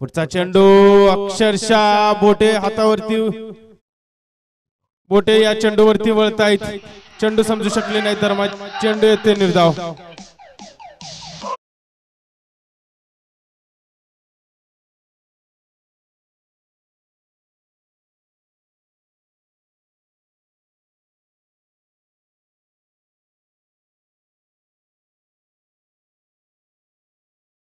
पुढचा चेंडू अक्षरशः बोटे हातावरती, बोटे या चेंडूवरती वळतायत, चेंडू समजू शकले नाही तर चेंडू येते निर्धाव.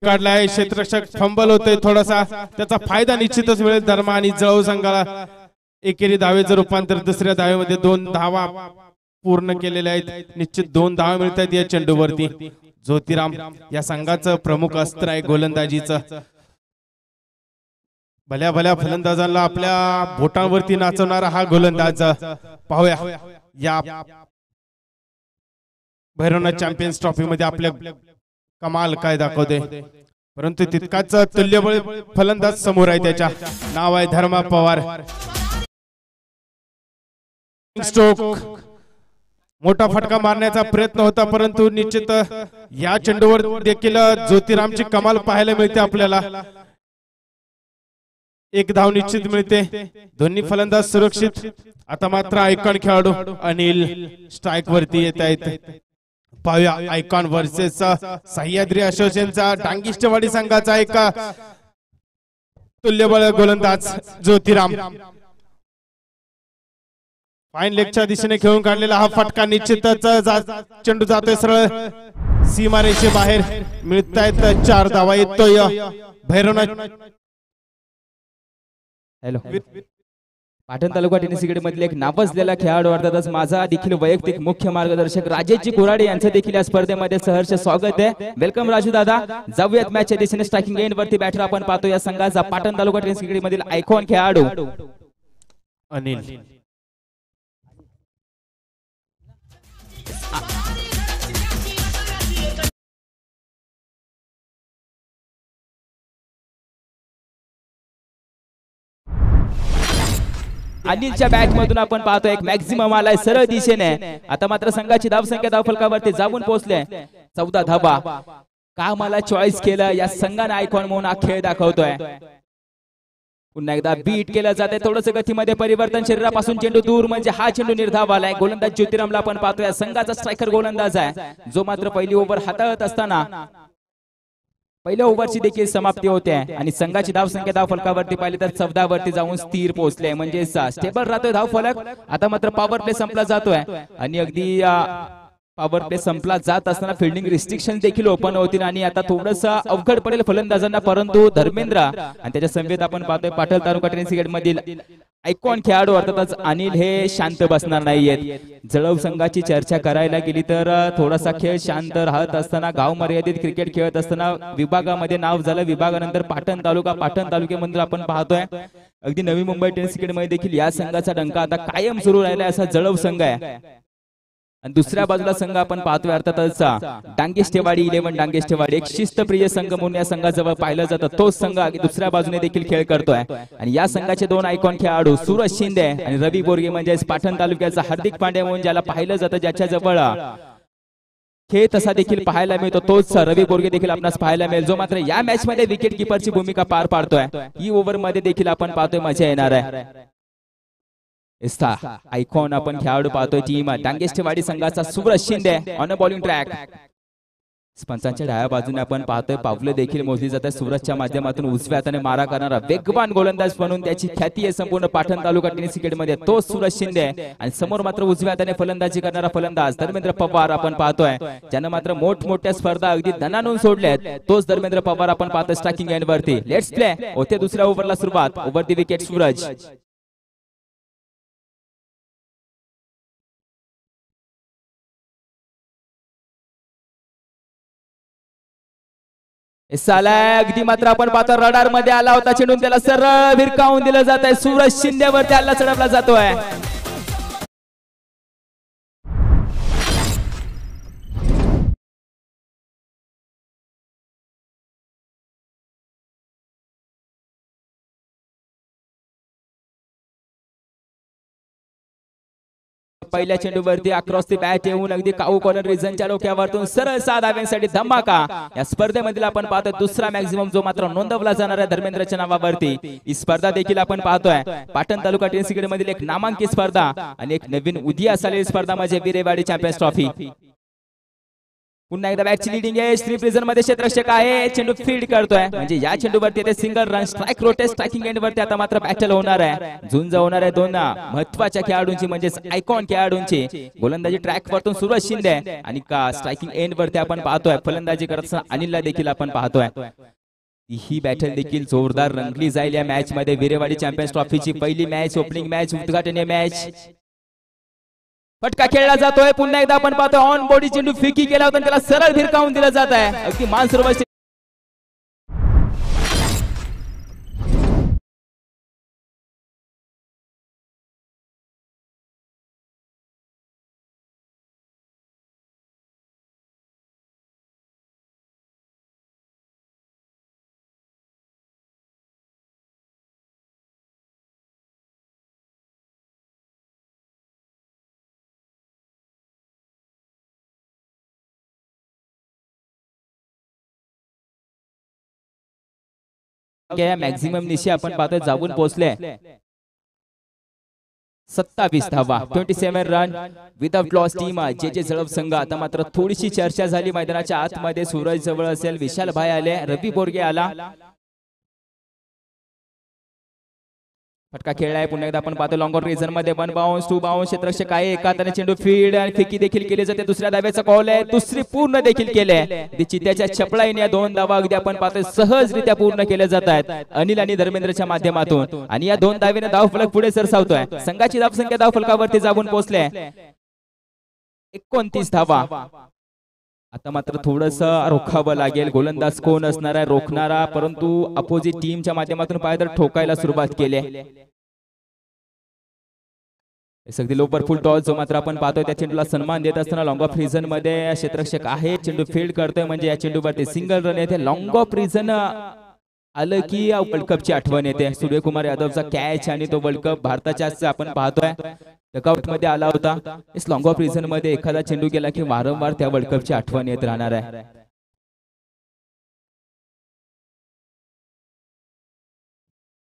काढलाय क्षेत्ररक्षक, फंबल होतोय थोडासा, त्याचा फायदा निश्चितच मिळेल धर्मा आणि जळव संघाला. एकेरी धावेचं रूपांतर दुसऱ्या धावेमध्ये 2 धावा पूर्ण केलेल्या आहेत. निश्चित 2 धावा मिळत आहेत या चेंडूवरती. ज्योतिराम या संघाचं प्रमुख अस्त्र आहे गोलंदाजीचं. भल्या भल्या फलंदाजांना आपल्या बोटांवरती नाचवणारा हा गोलंदाज. पाहूया या भैरवनाथ चॅम्पियन्स ट्रॉफी मध्ये आपल्या कमाल काय दाखवते, परंतु तितकाच तुल्यबळ फलंदाज समोर आहे. त्याच्या नाव आहे धर्मा पवार. स्ट्रोक, मोठा फटका मारण्याचा प्रयत्न होता, परंतु निश्चित या चेंडूवर देखील ज्योतिरामची कमाल पाहायला मिळते आपल्याला. एक धाव निश्चित मिळते. दोन्ही फलंदाज सुरक्षित. आता मात्र आयकॉन खेळाडू अनिल स्ट्राईक वरती येत आहेत. पाहूया आयकॉन वर्सेस सह्याद्री असोसिएशनचा डांगिष्टवाडी संघाचा एक तुल्यबळ गोलंदाज ज्योतिराम. फाईन लेगच्या दिशेने खेळून काढलेला हा फटका निश्चितच चेंडू जातोय सरळ सीमारेषे बाहेर. मिळतायत 4 धावा. येतोय भैरवनाथ. हॅलो, पाटण तालुका टेनिस क्रिकेट मधील एक नावाजलेला खेळाडू अर्थातच माझा देखील वैयक्तिक मुख्य मार्गदर्शक राजेशजी कोराडे यांचं देखील या स्पर्धेमध्ये सहर्ष स्वागत आहे. वेलकम राजू दादा. जाऊयात मॅचच्या दिशेने. स्ट्रायकिंग एंड वरती बॅटर आपण पाहतो या संघाचा पाटण तालुका टेनिस क्रिकेट मधील आयकॉन खेळाडू अनिल. अनिलच्या बॅट मधून आपण पाहतो एक मॅक्झिमम आलाय सरळ दिशेने. आता मात्र संघाची धावसंख्या धावफलकावरती जाऊन पोहोचले 14 धावा. का मला चॉईस केलं या संघाने आयकॉन म्हणून हा खेळ दाखवतोय. पुन्हा एकदा बीट केलं जाते. थोडस गतीमध्ये परिवर्तन, शरीरापासून चेंडू दूर, म्हणजे हा चेंडू निर्धाव आलाय. गोलंदाज ज्योतिरामला आपण पाहतोय या संघाचा स्ट्रायकर गोलंदाज आहे, जो मात्र पहिली ओव्हर हाताळत असताना पहिल्या ओव्हरची देखील समाप्ती होते आणि संघाची धावसंख्या धावफलकावरती पाहिली तर 14 वरती जाऊन स्थिर पोहोचले, म्हणजे स्टेबल राहतोय धावफलक. आता मात्र पॉवर प्ले संपला जातोय आणि अगदी पॉवर प्ले संपला जात असताना फिल्डिंग रिस्ट्रिक्शन देखील ओपन होतील आणि आता थोडंसं अवघड पडेल फलंदाजांना. परंतु धर्मेंद्र आणि त्याच्या समवेत आपण पाहतोय पाटण तालुका टेनिस क्रिकेट मधील आयकॉन खेळाडू अर्थातच अनिल हे शांत बसणार नाहीयेत. जळव संघाची चर्चा करायला गेली तर थोडासा खेळ शांत राहत असताना, गाव मर्यादित क्रिकेट खेळत असताना विभागामध्ये नाव झालं. विभागानंतर पाटण तालुक्यामध्ये आपण पाहतोय अगदी नवी मुंबई टेनिस क्रिकेट मध्ये देखील या संघाचा डंका आता कायम सुरू राहिला असा जळव संघ आहे. आणि दुसऱ्या बाजूला संघ आपण पाहतोय अर्थातच डांगेष्टेवाडी 11 डांगेष्टेवाडी, एक शिस्तप्रिय संघ म्हणून या संघाजवळ पाहिलं जातं. तोच संघ दुसऱ्या बाजूने देखील खेळ करतोय आणि या संघाचे 2 आयकॉन खेळाडू सूरज शिंदे आणि रवी बोरगे, म्हणजे पाटण तालुक्याचा हार्दिक पांड्या म्हणून ज्याला पाहिलं जातं, ज्याच्या जवळ खेळ तसा देखील पाहायला मिळतो, तोच रवी बोरगे देखील आपणास पाहायला मिळेल, जो मात्र या मॅच मध्ये विकेट किपरची भूमिका पार पाडतोय. ही ओव्हर मध्ये देखील आपण पाहतोय मजा येणार आहे. आयकॉन आपण खेळाडू पाहतोय टीम डांगेष्टेवाडी संघाचा Suraj Shinde on a bowling track. पंचांच्या डाव्या बाजूने आपण पाहतोय पावलं देखील मोजली जातात. सूरजच्या माध्यमातून उजव्या हाताने मारा करणारा वेगवान गोलंदाज म्हणून त्याची ख्याती आहे संपूर्ण पाटण तालुका टेनिस क्रिकेट मध्ये, तो सूरज शिंदे. आणि समोर मात्र उजव्या हाताने फलंदाजी करणारा फलंदाज धर्मेंद्र पवार आपण पाहतोय, ज्यानं मात्र मोठमोठ्या स्पर्धा अगदी दणानून सोडल्यात. तोच धर्मेंद्र पवार आपण पाहतोय स्ट्रायकिंग एंड वरती. लेट्स प्ले होते दुसऱ्या ओव्हरला सुरुवात. ओव्हर दी विकेट सूरज. अगदी मात्र आपण पाहतो रडार मध्ये आला होता चेंडू, त्याला सरळ भिरकावून दिलं जात आहे. सूरज शिंदेवरती हल्ला चढवला जातोय. पहिल्या चेंडूवरती अक्रॉस दी बॅट येऊन अगदी काऊ कॉर्नर रिजनच्या डोक्यावरतून सरळ 6 धाव्यांसाठी धमाका या स्पर्धेमध्ये आपण पाहतोय दुसरा मॅक्झिमम जो मात्र नोंदवला जाणार आहे धर्मेंद्रच्या नावावरती। ही स्पर्धा देखील आपण पाहतोय पाटण तालुका टेनिस क्रिकेट मधील एक नामांकित स्पर्धा आणि एक नवीन उदयास आलेली स्पर्धा म्हणजे विरेवाडी चॅम्पियन्स ट्रॉफी। पुन्हा एकदा बॅटची लीडिंग आहे स्ट्रीप रिजन मध्ये क्षेत्ररक्षक आहे चेंडू फील्ड करतोय म्हणजे या चेंडूवरती ते single run strike rotate striking end वरती आता मात्र बॅटल होणार आहे झुंज होणार आहे दोन महत्त्वाच्या खेळाडूंची म्हणजे आयकॉन खेळाडूंची। गोलंदाजी ट्रॅक वरतून सूरज शिंदे आणि का स्ट्राइकिंग एंड वरती आपण पाहतोय फलंदाजी करत असताना अनिलला देखील आपण पाहतोय। ही बॅटल देखील जोरदार रंगली जाईल या मॅच मध्ये विरेवाडी चॅम्पियन्स ट्रॉफीची पहिली मॅच ओपनिंग मॅच उद्घाटनीय मॅच। फटका खेळला जातोय पुन्हा एकदा आपण पाहतोय ऑन बॉडी चेंडू फिकी केला होता त्याला सरळ भिरकावून दिला जात आहे अगदी मानसरोवर मॅक्झिमम निशी आपण पाहतोय जाऊन पोहोचले 27 धावा 27 रन विदाउट लॉस टीम जे जळप संघ। आता मात्र थोडीशी चर्चा झाली मैदानाच्या आतमध्ये सूरज जवळ असेल विशाल भाई आले रवी बोरगे आला फटका खेळलाय पुन्हा एकदा आपण पाहतो लॉंग ऑन रिजन मध्ये 1 बाउन्स 2 बाउन्स क्षेत्ररक्षक आहे एकाने चेंडू फील्ड आणि फिकी देखील केली जाते दुसऱ्या धाव्याचा कॉल आहे दुसरी पूर्ण देखील केले चित्त्याच्या छपळाईने 2 धावा अगदी आपण पाहतोय सहजरित्या पूर्ण केले जात आहेत अनिल आणि धर्मेंद्रच्या माध्यमातून आणि या 2 धावेने धाव फलक पुढे सरसावतोय संघाची धाव संख्या धाव फलकावरती जाऊन पोहोचले 29 धावा। आता मात्र थोडस रोखावं लागेल गोलंदाज कोण असणार आहे रोखणारा परंतु अपोजिट टीमच्या माध्यमातून पाय तर ठोकायला सुरुवात केली सगळी लोपर फुल टॉस जो मात्र आपण पाहतोय त्या चेंडूला सन्मान देत असताना लॉंग ऑफ रिजन मध्ये क्षेत्ररक्षक आहे चेंडू फील्ड करतोय म्हणजे या चेंडूवरती सिंगल रन येते लॉंग ऑफ रिजन आलं की वर्ल्ड कपची आठवण येते सूर्यकुमार यादवचा कॅच आणि तो वर्ल्ड कप भारताच्या आपण पाहतोय डकआउट मध्ये आला होता इस लॉंग ऑफ रिजन मध्ये एखादा चेंडू गेला की वारंवार त्या वर्ल्ड कपची आठवण येत राहणार आहे।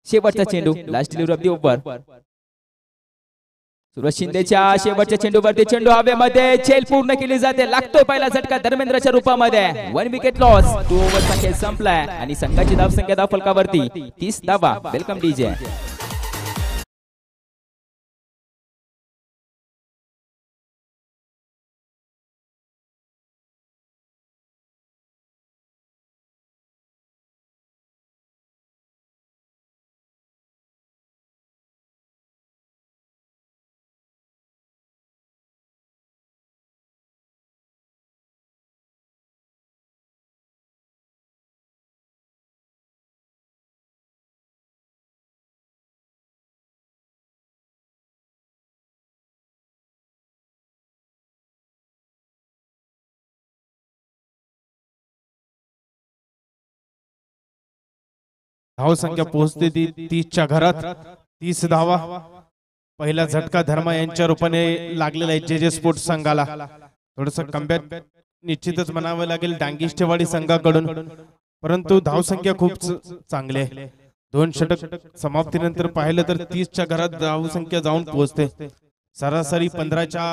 शेवटचा चेंडू last delivery of the over Suraj शिंदेच्या शेवटच्या चेंडूवरती चेंडू हवेमध्ये झेल पूर्ण केली जाते लागतोय पहिला झटका धर्मेंद्रच्या रूपामध्ये 1 विकेट लॉस 2 ओव्हरचा खेळ संपलाय आणि संघाची धाव संख्या धाव फलकावरती 30 धावा। Welcome DJ. धाव संख्या पोहोचते ती 30च्या घरात 30 धावा पहिला झटका धर्मा यांच्या रूपाने लागलेला आहे जे स्पोर्ट्स संघाला थोडस कमबॅक निश्चितच म्हणावं लागेल डांगिष्टेवाडी संघाकडून परंतु धाव संख्या खूप चांगली आहे 2 षटक समाप्तीनंतर पाहिलं तर 30च्या घरात धाव संख्या जाऊन पोहोचते सरासरी 15च्या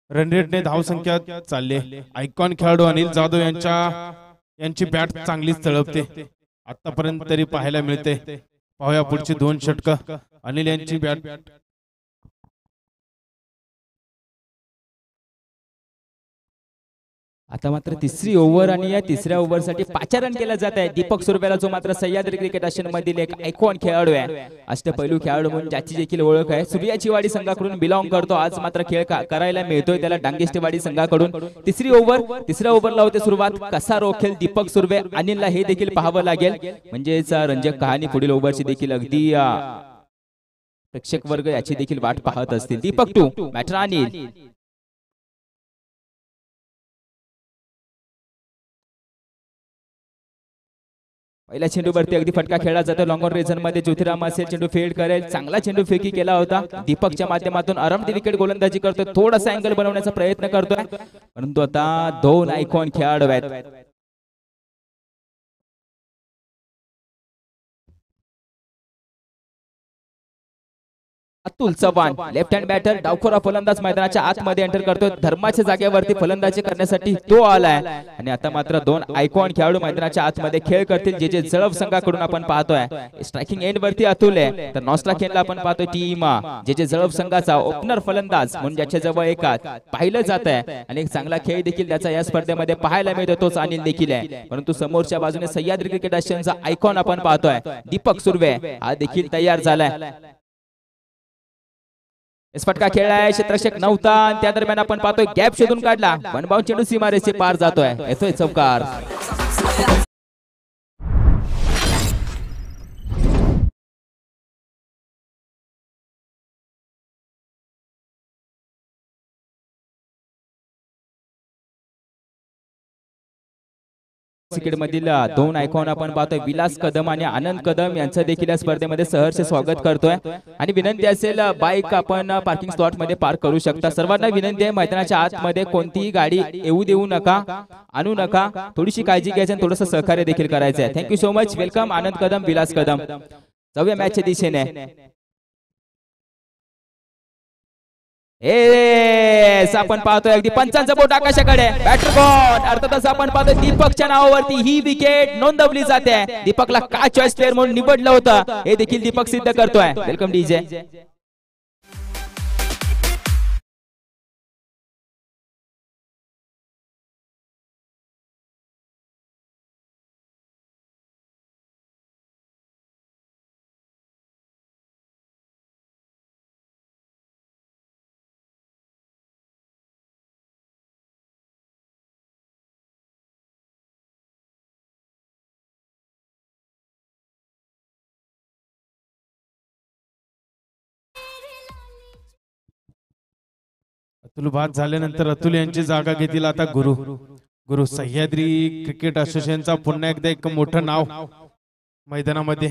रन रेटने धाव संख्या चालली आहे आयकॉन खेळाडू अनिल जाधव यांची बॅट चांगलीच तळपते आतापर्यंत तरी पाहायला मिळते पाहूया पुढची 2 षटक अनिल यांची बॅट आता मात्र तिसरी ओव्हर आणि या तिसऱ्या ओव्हर साठी 5 रन केला जात आहे दीपक सुरवेला जो मात्र सह्याद्री क्रिकेट आशियन मधील एक आयकॉन खेळाडू आहे अष्टपैलू खेळाडू म्हणून ज्याची देखील ओळख आहे सूर्याचीवाडी संघाकडून बिलॉंग करतो आज मात्र खेळ करायला मिळतोय त्याला डांगेष्टेवाडी संघाकडून तिसरी ओव्हर तिसऱ्या ओव्हरला होते सुरुवात कसा रोखेल दीपक सुरवे अनिलला हे देखील पाहावं लागेल म्हणजेच रंजक कहाणी पुढील ओव्हरची देखील अगदी प्रेक्षक वर्ग याची देखील वाट पाहत असतील दीपक 2 बॅटर अनिल पहिल्या चेंडूवरती अगदी फटका खेळला जातो लॉंग ऑन रेझन मध्ये. ज्योतिराम असेल चेंडू फेड करेल, चांगला चेंडू फेकी केला होता. दीपकच्या माध्यमातून आरामची विकेट गोलंदाजी करतोय, थोडासा अँगल बनवण्याचा प्रयत्न करतोय, परंतु आता दोन आयकॉन खेळाडू आहेत. Atul Chavan left hand batter, डावखोरा फलंदाज मैदानाच्या आतमध्ये एंटर करतोय. धर्माच्या जागेवरती फलंदाजी करण्यासाठी तो आलाय आणि आता मात्र दोन आयकॉन खेळाडू मैदानाच्या आतमध्ये खेळ करतील. जे जळव संघाकडून आपण पाहतोय स्ट्रायकिंग एंड वरती अतुल आहे, तर नॉन स्ट्रायकिंग एंडला आपण पाहतोय टीम जे जळव संघाचा ओपनर फलंदाज म्हणून ज्याच्या जवळ एक पाहिलं जात आहे आणि एक चांगला खेळ देखील त्याचा या स्पर्धेमध्ये पाहायला मिळतो, तोच अनिल देखील आहे. परंतु समोरच्या बाजूने सह्याद्री क्रिकेट असोसिएशनचा आयकॉन आपण पाहतोय दीपक सुर्वे, हा देखील तयार झालाय. फटका खेळलाय, क्षेत्ररक्षक नव्हता आणि त्या दरम्यान आपण पाहतोय गॅप शोधून काढला, बनबाऊन चेंडू सीमारेषे पार जातोय, येतोय चौकार. मधील दोन आयकॉन आपण पाहतोय विलास कदम आणि आनंद कदम यांचं देखील या स्पर्धेमध्ये सहर्ष स्वागत करतोय. आणि विनंती असेल बाईक आपण पार्किंग स्लॉट मध्ये पार्क करू शकता. सर्वांना विनंती आहे मैदानाच्या आतमध्ये कोणतीही गाडी येऊ देऊ नका, आणू नका, थोडीशी काळजी घ्यायची आणि थोडंसं सहकार्य देखील करायचं आहे. Thank you so much. वेलकम आनंद कदम, विलास कदम. जाऊया मॅचच्या दिशेने. आपण पाहतोय अगदी पंचांचा बोट आकाशाकडे, बॅटर बॉल. अर्थातच आपण पाहतोय दीपकच्या नावावरती ही विकेट नोंदवली जाते. दीपकला का चॉईस प्लेअर म्हणून निवडलं होतं हे देखील दीपक सिद्ध करतोय. Welcome DJ. अतुल बाद झाल्यानंतर अतुल यांची जागा घेतील आता गुरु सह्याद्री क्रिकेट असोसिएशनचा पुन्हा एकदा एक मोठं नाव मैदानामध्ये,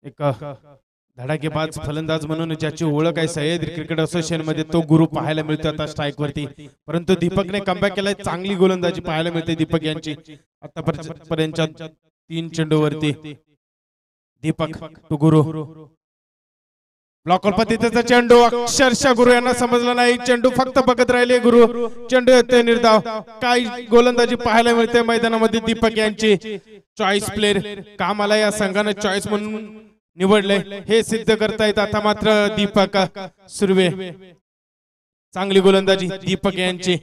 एक धडाकेबाज फलंदाज म्हणून ज्याची ओळख आहे सह्याद्री क्रिकेट असोसिएशन मध्ये, तो गुरु पाहायला मिळतो आता स्ट्राईक वरती. परंतु दीपकने कमबॅक केलाय, चांगली गोलंदाजी पाहायला मिळते दीपक यांची आतापर्यंतच्या 3 चेंडूवरती. दीपक टू गुरु, ब्लॉकर पद्धतीचा चेंडू अक्षरशः गुरु यांना समजला नाही. चेंडू फक्त बघत राहिले गुरु, चेंडू येते निर्धाव. काय गोलंदाजी पाहायला मिळते मैदानामध्ये दीपक यांची. चॉईस प्लेअर कामाला या संघाने चॉईस म्हणून निवडले हे सिद्ध करतायत आता मात्र दीपक सुर्वे. चांगली गोलंदाजी दीपक यांची.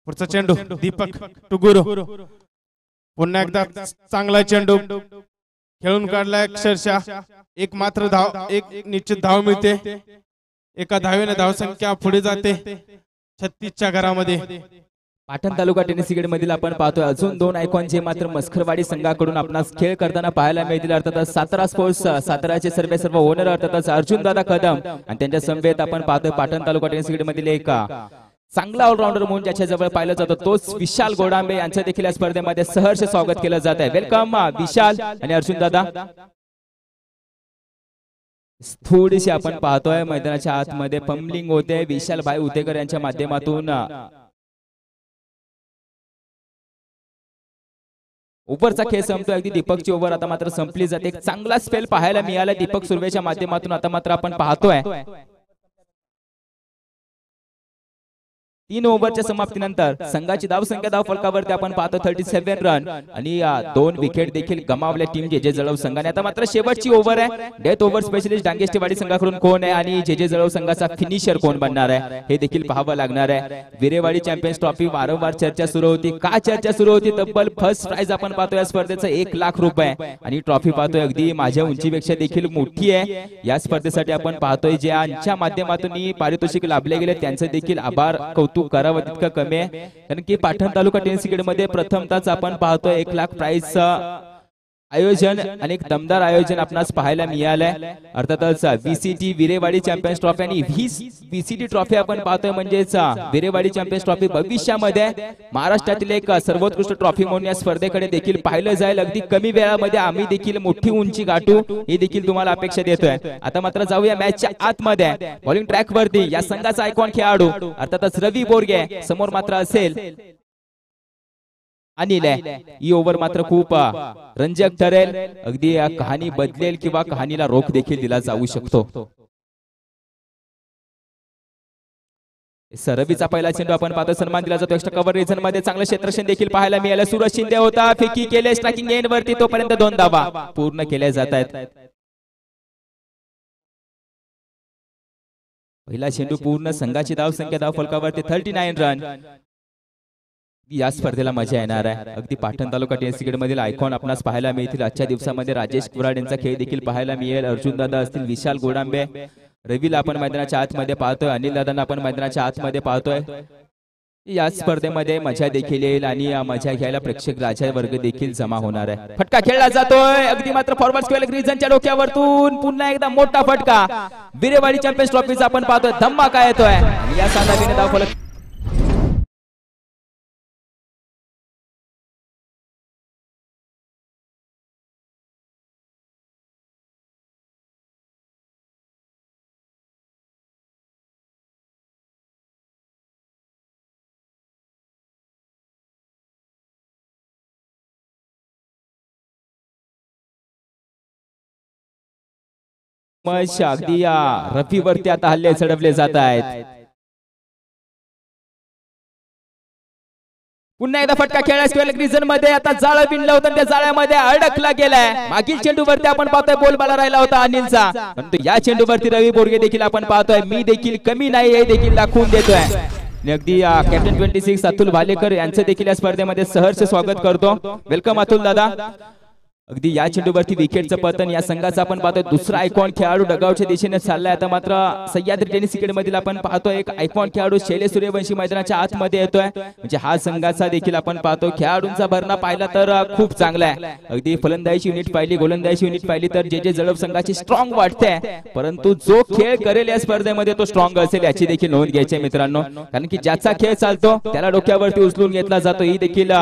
पुढचा चेंडू दीपक टू गुरु, पुन्हा एकदा चांगला चेंडू खेळून काढलाय. अक्षरशः एक मात्र धाव, एक निश्चित धाव मिळते. एका धावेने धावसंख्या पुढे जाते 36च्या घरामध्ये. पाटण तालुका टेनिस क्रिकेट मधील आपण पाहतोय अजून दोन आयकॉन जे मात्र मस्करवाडी संघाकडून आपणास खेळ करताना पाहायला मिळतील. अर्थातच सातारा स्पोर्ट्स साताराचे सर्व ओनर अर्थातच अर्जुन दादा कदम आणि त्यांच्या समवेत आपण पाहतोय पाटण तालुका टेनिस क्रिकेट मधील एक चांगला ऑलराऊंडर म्हणून ज्याच्या जवळ पाहिलं जातं तोच विशाल गोडांबे यांचं देखील या स्पर्धेमध्ये सहर्ष स्वागत केलं जात आहे. वेलकम विशाल आणि अर्जुन दादा. थोडीशी आपण पाहतोय मैदानाच्या आतमध्ये पंबलिंग होते विशाल भाई उतेकर यांच्या माध्यमातून. ओव्हरचा खेळ संपतोय, अगदी दीपकची ओव्हर आता मात्र संपली जाते. एक चांगला स्पेल पाहायला मिळाला दीपक सुर्वेच्या माध्यमातून. आता मात्र आपण पाहतोय 3 ओव्हरच्या समाप्तीनंतर संघाची धावसंख्या धाव फलकावरती आपण पाहतो 37 रन आणि 2 विकेट देखील गमावल्या टीम जे जळव संघाने. आता मात्र शेवटची ओव्हर आहे. डेथ ओव्हर स्पेशलिस्ट डांगेष्टेवाडी संघाकडून कोण आहे आणि जे जळव संघाचा फिनिशर कोण बनणार आहे हे देखील पाहावं लागणार आहे. विरेवाडी चॅम्पियन्स ट्रॉफी वारंवार चर्चा सुरू होती. का चर्चा सुरू होती? तब्बल फर्स्ट प्राइज आपण पाहतो या स्पर्धेचं 1 लाख रुपये आणि ट्रॉफी पाहतोय अगदी माझ्या उंचीपेक्षा देखील मोठी आहे. या स्पर्धेसाठी आपण पाहतोय ज्यांच्या माध्यमातून पारितोषिक लाभले गेले त्यांचे देखील आभार कौतुक करावं तितकं कमी आहे. कारण की पाटण तालुका टेनिस क्रिकेट मध्ये प्रथमतःच आपण पाहतोय 1 लाख प्राइज आयोजन अनेक दमदार आयोजन आपणास पाहायला मिळालंय. अर्थातच VCT विरेवाडी चॅम्पियन्स ट्रॉफी आणि VCT ट्रॉफी आपण पाहतोय, म्हणजेच विरेवाडी चॅम्पियन्स ट्रॉफी भविष्यामध्ये महाराष्ट्रातील एक सर्वोत्कृष्ट ट्रॉफी म्हणून या स्पर्धेकडे देखील पाहिलं जाईल. अगदी कमी वेळामध्ये आम्ही देखील मोठी उंची गाठू ही देखील तुम्हाला अपेक्षा देतोय. आता मात्र जाऊया मॅचच्या आतमध्ये. बॉलिंग ट्रॅक वरती या संघाचा आयकॉन खेळाडू अर्थातच रवी बोरगे समोर मात्र असेल अनिल आहे. ही ओव्हर मात्र खूप रंजक ठरेल. अगदी कहाणी बदलेल किंवा कहाणीला रोख देखील दिला जाऊ शकतो. रवीचा पहिला चेंडू आपण पाहतो, सन्मान दिला जातो. एक्स्ट्रा कव्हर रिजन मध्ये चांगलं क्षेत्ररक्षण देखील पाहायला मिळालं. सूरज शिंदे होता, फेकी केले स्ट्रायकिंग एंड वरती, तोपर्यंत 2 धावा पूर्ण केल्या जात आहेत. पहिला चेंडू पूर्ण, संघाची धाव संख्या धाव फलकावरती 39 रन. या स्पर्धेला मजा येणार आहे. अगदी पाटण तालुका टेनिस क्रिकेट मधील आयकॉन आपणास पाहायला मिळतील. आजच्या दिवसामध्ये राजेश कुराड यांचा खेळ देखील पाहायला मिळेल. अर्जुन दादा असतील, विशाल गोडांबे, रवीला आपण मैदानाच्या आतमध्ये पाहतोय, अनिल दादांना आपण मैदानाच्या आतमध्ये पाहतोय. या स्पर्धेमध्ये मजा देखील येईल आणि मजा घ्यायला प्रेक्षक राजा वर्ग देखील जमा होणार आहे. फटका खेळला जातोय, अगदी मात्र फॉरवर्ड स्क्वेअर रिजनच्या डोक्यावरतून पुन्हा एकदा मोठा फटका. विरेवाडी चॅम्पियन्स ट्रॉफीचा आपण पाहतोय, धमाका येतोय. या सामन्याने धाव फलक अगदी या रफीवरती आता हल्ले चढवले जात आहेत. पुन्हा एकदा फटका खेळायला रिजन मध्ये आता जाळं विणलं होतं, त्या जाळ्यामध्ये अडकला गेलाय. मागील चेंडूवरती आपण पाहतोय बोलबाला राहिला होता अनिलचा, परंतु या चेंडूवरती रवी बोरगे देखील आपण पाहतोय मी देखील कमी नाही हे देखील दाखवून देतोय. अगदी कॅप्टन 26 अतुल भालेकर यांचं देखील या स्पर्धेमध्ये सहर्ष स्वागत करतो. वेलकम अतुल दादा. अगदी या चेंडूवरती विकेटचं पतन. या संघाचा आपण पाहतोय दुसरा आयकॉन खेळाडू डगावच्या दिशेने चाललाय. आता मात्र सह्याद्री टेनिस क्रिकेट मधील आपण पाहतोय एक आयकॉन खेळाडू शैलेश सूर्यवंशी मैदानाच्या आतमध्ये येतोय. म्हणजे हा संघाचा देखील आपण पाहतो. खेळाडूंचा भरणा पाहिला तर खूप चांगला आहे. अगदी फलंदाजी युनिट पाहिली, गोलंदाजी युनिट पाहिली तर जे जळप संघाची स्ट्रॉंग वाटते, परंतु जो खेळ करेल या स्पर्धेमध्ये तो स्ट्रॉंग असेल याची देखील नोंद घ्यायची आहे मित्रांनो. कारण की ज्याचा खेळ चालतो त्याला डोक्यावरती उचलून घेतला जातो, ही देखील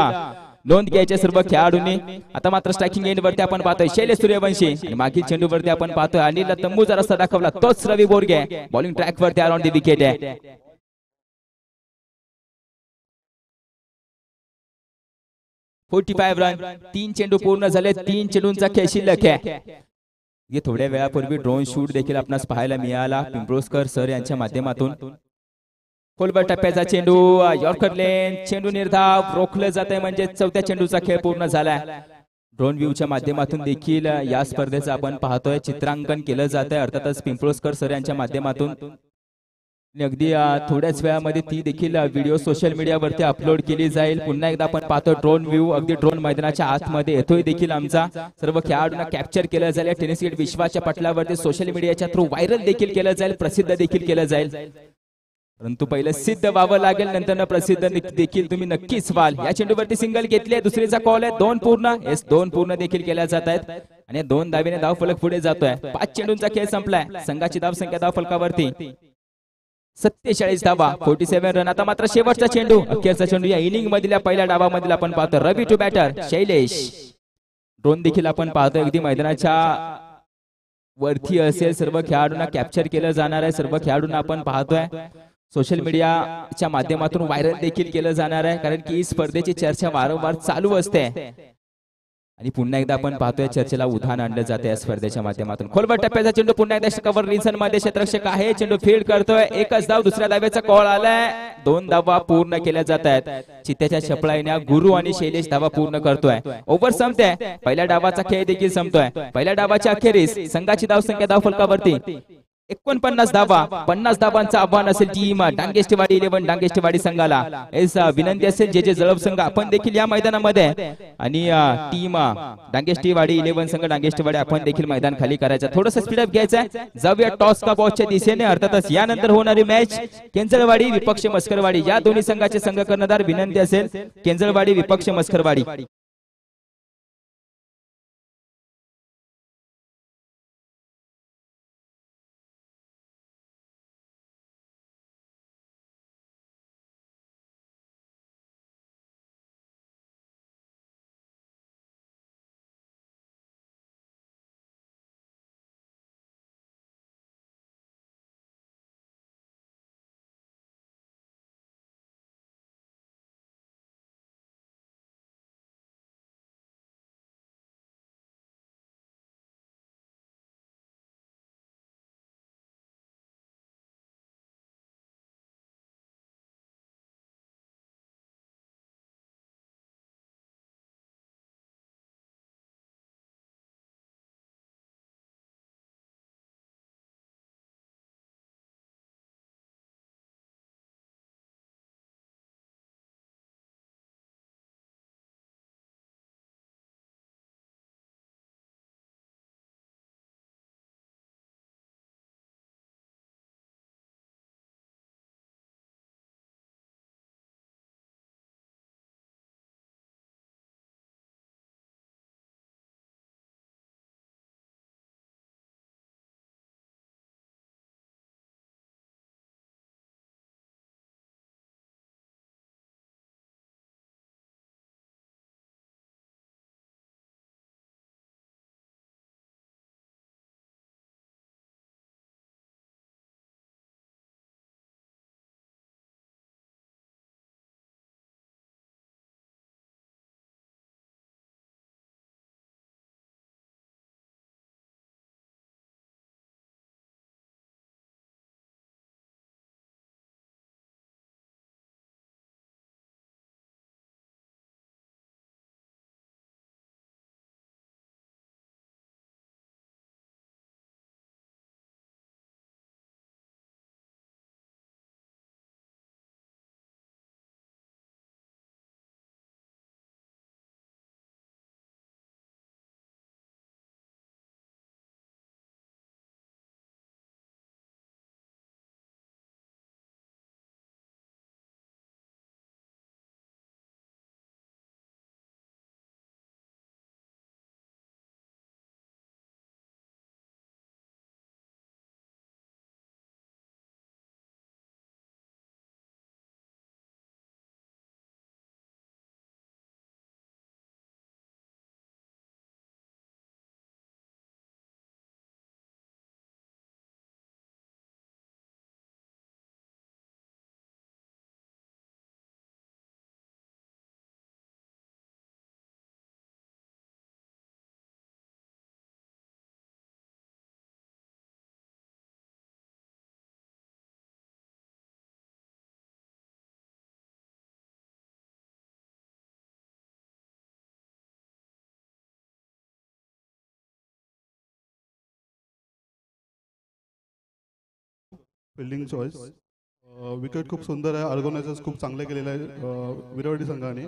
नोंद घ्यायच्या सर्व खेळाडूंनी. आता मात्र स्ट्रायकिंग एंड वरती आपण पाहतोय शैलेश सूर्यवंशी आणि मागील चेंडू वरती आपण पाहतोय अनिलला तंबूचा रस्ता दाखवला तोच रवी बोरगे. बॉलिंग ट्रॅक वरती अराउंड दी विकेट आहे. 45 रन. 3 चेंडू पूर्ण झाले, 3 चेंडूंचा खेळ शिल्लक आहे. थोड्या वेळापूर्वी ड्रोन शूट देखील आपणास पाहायला मिळाला पिंपळोस्कर सर यांच्या माध्यमातून. खोलवर टप्प्याचा चेंडू, यॉर्कर लेन, चेंडू निर्धाव रोखलं जात आहे, म्हणजे 4थ्या चेंडूचा खेळ पूर्ण झालाय. ड्रोन व्ह्यूच्या माध्यमातून देखील या स्पर्धेचं आपण पाहतोय चित्रांकन केलं जात आहे, अर्थातच पिंपळोस्कर सर यांच्या माध्यमातून. अगदी थोड्याच वेळामध्ये ती देखील व्हिडिओ सोशल मीडियावरती अपलोड केली जाईल. पुन्हा एकदा आपण पाहतोय ड्रोन व्ह्यू, अगदी ड्रोन मैदानाच्या आतमध्ये येतोय देखील आमचा. सर्व खेळाडूंना कॅप्चर केलं जाईल. टेनिस क्रिकेट विश्वाच्या पटलावरती सोशल मीडियाच्या थ्रू व्हायरल देखील केलं जाईल, प्रसिद्ध देखील केलं जाईल. परंतु पहिलं सिद्ध व्हावं लागेल, नंतर प्रसिद्ध देखील तुम्ही नक्कीच व्हाल. या चेंडूवरती सिंगल घेतले, दुसरीचा कॉल आहे 2 पूर्ण. 2 पूर्ण देखील केल्या जात आहेत आणि 2 धावेने धाव फलक पुढे जातोय. 5 चेंडूंचा खेळ संपलाय. संघाची धाव संख्या धाव फलकावरती 47 धावा, 47 रन. आता मात्र शेवटचा चेंडू, अखेरचा चेंडू या इनिंग मधल्या पहिल्या डावामधील आपण पाहतो रवी टू बॅटर शैलेश. ड्रोन देखील आपण पाहतोय अगदी मैदानाच्या वरती असेल. सर्व खेळाडूंना कॅप्चर केलं जाणार आहे. सर्व खेळाडूंना आपण पाहतोय सोशल मीडियाच्या माध्यमातून व्हायरल देखील केलं जाणार आहे, कारण की स्पर्धेची चर्चा वारंवार चालू असते. आणि पुन्हा एकदा आपण पाहतोय चर्चेला उधाण आणलं जाते या स्पर्धेच्या माध्यमातून. खोलवर टप्प्याचा चेंडू पुन्हा एकदा कव्हर रिजन मध्ये क्षेत्ररक्षक आहे, चेंडू फील्ड करतोय. एकच धाव, दुसऱ्या धावेचा कॉल आलाय. 2 धावा पूर्ण केल्या जात आहेत. चित्त्याच्या छपळाईने गुरु आणि शैलेश धावा पूर्ण करतोय. ओव्हर संपते, पहिल्या डावाचा खेळ देखील संपतोय. पहिल्या डावाच्या अखेरीस संघाची धाव संख्या धाव फलकावरती 49 धावा. 50 धावांचं आव्हान असेल टीम डांगेष्टेवाडी 11 डांगेष्टेवाडी संघाला. विनंती असेल जे जळप संघ आपण देखील या मैदानामध्ये आणि टीम डांगेष्टेवाडी 11 संघ डांगेष्टेवाडी आपण देखील मैदान खाली करायचं. थोडंसं स्पीडअप घ्यायचं. जाऊया टॉस का बॉसच्या दिशेने. अर्थातच यानंतर होणारी मॅच केंजळवाडी विपक्ष मस्करवाडी, या दोन्ही संघाचे संघ कर्णधार. विनंती असेल केंजळवाडी विपक्ष मस्करवाडी. Fielding choice. विकेट खूप सुंदर आहे, ऑर्गनायझर्स खूप चांगले केलेलं आहे विरावडी संघाने.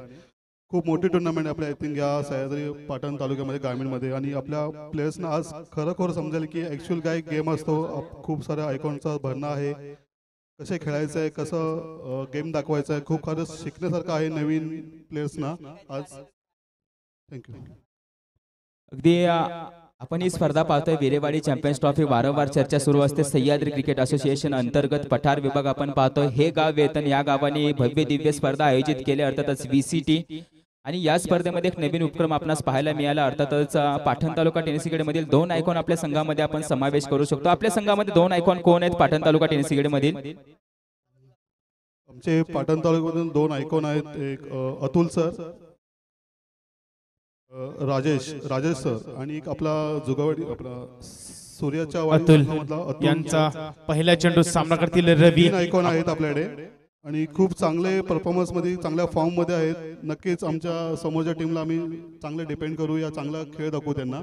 खूप मोठी टुर्नामेंट आहे आपल्या आय थिंक या सह्याद्री पाटण तालुक्यामध्ये ग्रामीणमध्ये. आणि आपल्या प्लेयर्सना आज खरोखर समजेल की ॲक्च्युअल काय गेम असतो. खूप साऱ्या आयकॉनचा भरणा आहे, कसे खेळायचं आहे, कसं गेम दाखवायचं आहे. खूप खरंच शिकण्यासारखं आहे नवीन प्लेयर्सना आज. थँक्यू. अगदी आपण ही स्पर्धा पाहतोय विरेवाडी चॅम्पियन्स ट्रॉफी. वारंवार चर्चा सुरू असते. सह्याद्री क्रिकेट असोसिएशन अंतर्गत पठार विभाग आपण पाहतोय. हे गाव वेतन या गावाने भव्य दिव्य स्पर्धा आयोजित केली, अर्थातच VCT. आणि या स्पर्धेमध्ये एक नवीन उपक्रम आपणास पाहायला मिळाला, अर्थातच पाटण तालुका टेनिस क्रिकेट मधील 2 आयकॉन आपल्या संघामध्ये आपण समावेश करू शकतो. आपल्या संघामध्ये 2 आयकॉन कोण आहेत पाटण तालुका टेनिस क्रिकेट मधील? आमचे पाटण तालुक्यामधून 2 आयकॉन आहेत. एक अतुल सर, राजेश सर, आणि एक आपला जुगावडी आपला सूर्याच्या अतुल यांचा पहिला चेंडू सामना करतील रवी. 3 आयकॉन आहेत आपल्याकडे आणि खूप चांगले परफॉर्मन्स मध्ये, चांगल्या फॉर्म मध्ये आहेत. नक्कीच आमच्या समोरच्या टीमला आम्ही चांगले डिपेंड करू, या चांगला खेळ दाखवू त्यांना.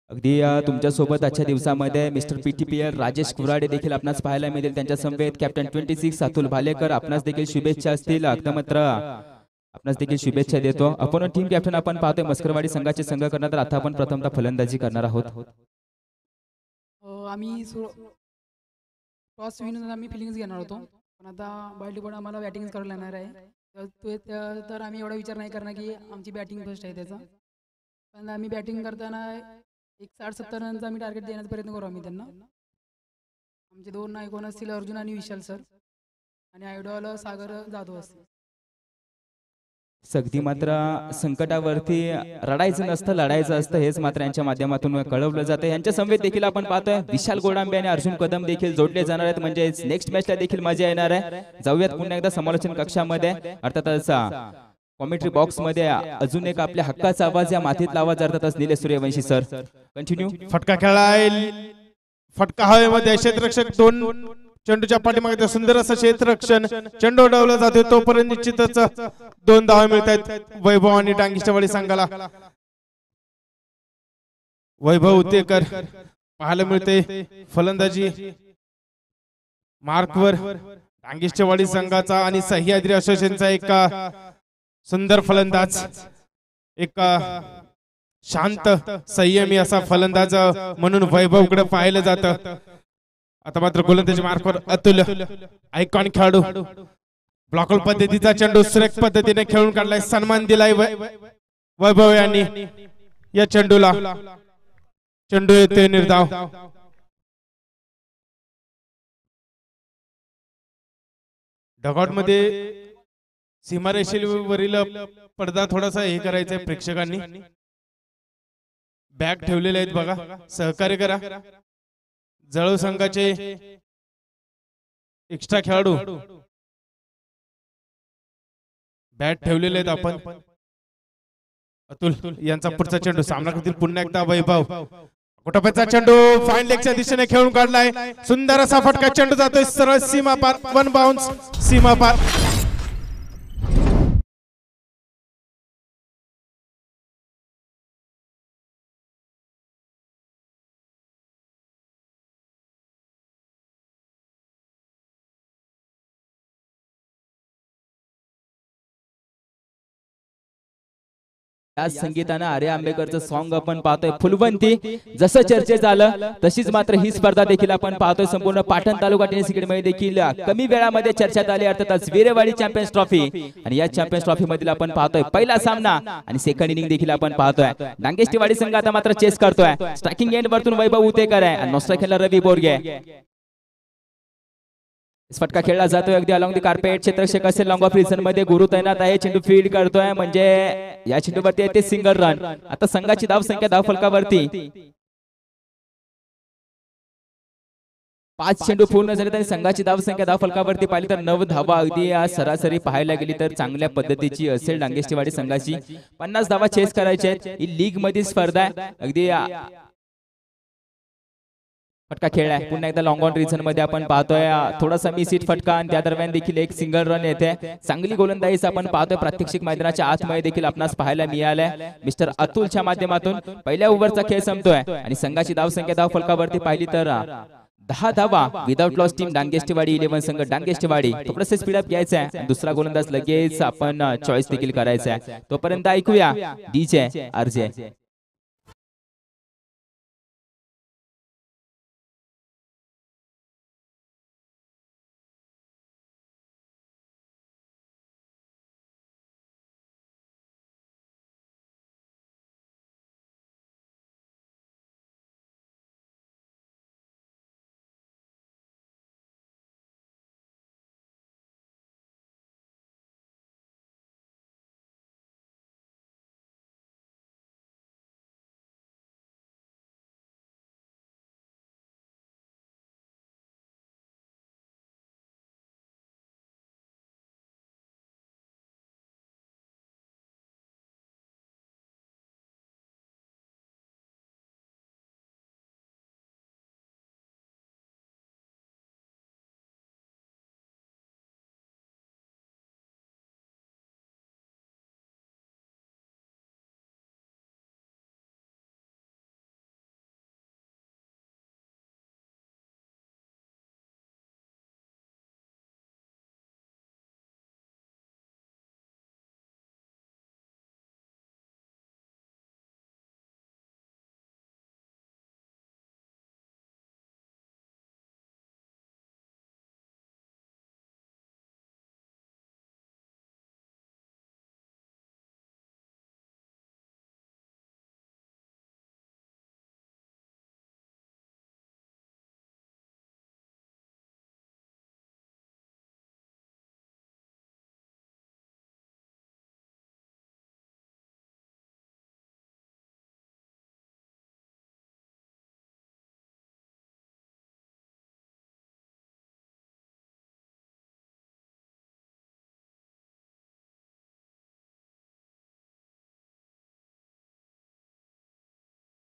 अगदी तुमच्या सोबत आजच्या दिवसामध्ये मिस्टर PTPL राजेश कुराडे देखील आपणास पाहायला मिळेल. त्यांच्या समवेत कॅप्टन 26 अतुल भालेकर. आपणास देखील शुभेच्छा असतील. अगदी आपणास देखील शुभेच्छा देतो. आपण टीम कॅप्टन आपण पाहतोय मस्करवाडी संघाचे संघ करणार. आता आपण प्रथमतः फलंदाजी करणार आहोत. आम्ही टॉस विन आम्ही फिलिंग्स घेणार होतो, पण आता बाय डिफॉल्ट आम्हाला बॅटिंग करायला येणार आहे. तर आम्ही एवढा विचार नाही करणार की आमची बॅटिंग फर्स्ट आहे त्याचा. पण आम्ही बॅटिंग करताना एक 60-70 रनचा आम्ही टार्गेट देण्याचा प्रयत्न करू आम्ही त्यांना. आमचे 2 आयकॉन असतील अर्जुन आणि विशाल सर, आणि आयडॉल सागर जाधव असतील. अगदी मात्र संकटावरती रडायचं नसतं, लढायचं असतं, हेच मात्र यांच्या माध्यमातून कळवलं जातं. यांच्या समवेत देखील आपण पाहतोय विशाल गोडांबे आणि अर्जुन कदम देखील जोडले जाणार आहेत, म्हणजे नेक्स्ट मॅचला देखील मजा येणार आहे. जाऊयात पुन्हा एकदा समालोचन कक्षामध्ये. अर्थातच कॉमेंट्री बॉक्स मध्ये अजून एक आपल्या हक्काचा आवाज, या मातीतला आवाज, अर्थातच निलेश सूर्यवंशी सर. कंटिन्यू. फटका खेळाय, फटका हवेमध्ये, क्षेत्ररक्षक 2 चेंडूच्या पाठीमागे सुंदर असं क्षेत्ररक्षण, चेंडू उडवला जातो. तोपर्यंत निश्चितच 2 धावा मिळत आहेत वैभव आणि डांगीच्या वाडी संघाला. वैभव उतेकर पाहायला मिळते फलंदाजी मार्कवर. डांगीच्या वाडी संघाचा आणि सह्याद्री असोसिएशनचा एक सुंदर फलंदाज, एक शांत संयमी असा फलंदाज म्हणून वैभवकडे पाहिलं जातं. आता मात्र गोलंदाजी मार्कवर अतुल, आयकॉन खेळाडू. ब्लॉकल पद्धतीचा चेंडू सुरेख पद्धतीने खेळून काढलाय, सन्मान दिलाय वैभव यांनी या चेंडूला. चेंडू येतोय निर्धाव. डगआउट मध्ये सीमारेषेवरील पडदा थोडासा हे करायचा आहे प्रेक्षकांनी. बॅग ठेवलेले आहेत बघा, सहकार्य करा. जळू संघाचे एक्स्ट्रा खेळाडू बॅट ठेवलेले आहेत आपण. अतुल यांचा पुढचा चेंडू सामना करतील पुन्हा एकदा वैभव. कुटुंबाचा चेंडू फाईन लेगच्या दिशेने खेळून काढलाय, सुंदर असा फटका. चेंडू जातोय सरळ सीमा पार, 1 बाउन्स सीमा पार. या संगीतानं आर्य आंबेकरचं सॉन्ग आपण पाहतोय फुलवंती. जसं चर्चेत आलं तशीच मात्र ही स्पर्धा देखील आपण पाहतोय संपूर्ण पाटण तालुका टेनिस क्रिकेटमध्ये देखील कमी वेळामध्ये चर्चेत आली, अर्थातच वीरेवाडी चॅम्पियन्स ट्रॉफी. आणि या चॅम्पियन्स ट्रॉफी मधील आपण पाहतोय पहिला सामना आणि सेकंड इनिंग देखील आपण पाहतोय. डांगेष्टीवाडी संघ आता मात्र चेस करतोय. स्ट्रायकिंग एंड वरतून वैभव उतेकर आहे आणि नो स्ट्राईकला रवी बोरगे. फटका खेळला जातोय अगदी अलॉंग दी कार्पेट. क्षेत्ररक्षक असेल लॉंग ऑफ रिझन मध्ये गुरु तैनात आहे. चेंडू फील्ड करतोय, म्हणजे या चेंडूवरती येते सिंगल रन. आता संघाची धाव संख्या धाव फलकावरती 5 चेंडू पूर्ण झाले तरी संघाची धाव संख्या धाव फलकावरती पाहिली तर 9 धावा. अगदी सरासरी पाहायला गेली तर चांगल्या पद्धतीची असेल डांगेष्टीवाडी संघाची. 50 धावा चेस करायच्या आहेत. ही लीग मधील स्पर्धा आहे. अगदी फटका खेळलाय पुन्हा एकदा लॉंग ऑन रिझन मध्ये आपण पाहतोय. थोडासा मिस हिट फटका आणि त्या दरम्यान देखील एक सिंगल रन येते. चांगली गोलंदाजी आपण पाहतोय. प्रात्यक्षिक मैदानाच्या आतमध्ये देखील आपणास पाहायला मिळालंय. मिस्टर अतुलच्या माध्यमातून पहिल्या ओव्हरचा खेळ संपतोय आणि संघाची धाव संख्या धाव फलकावरती पाहिली तर 10 धावा विदाउट लॉस टीम डांगेष्टेवाडी 11 संघ डांगेष्टेवाडी. थोडंसं स्पीड अप घ्यायचं आहे आणि दुसरा गोलंदाज लगेच आपण चॉईस देखील करायचा आहे. तोपर्यंत ऐकूया डीजे आरजे.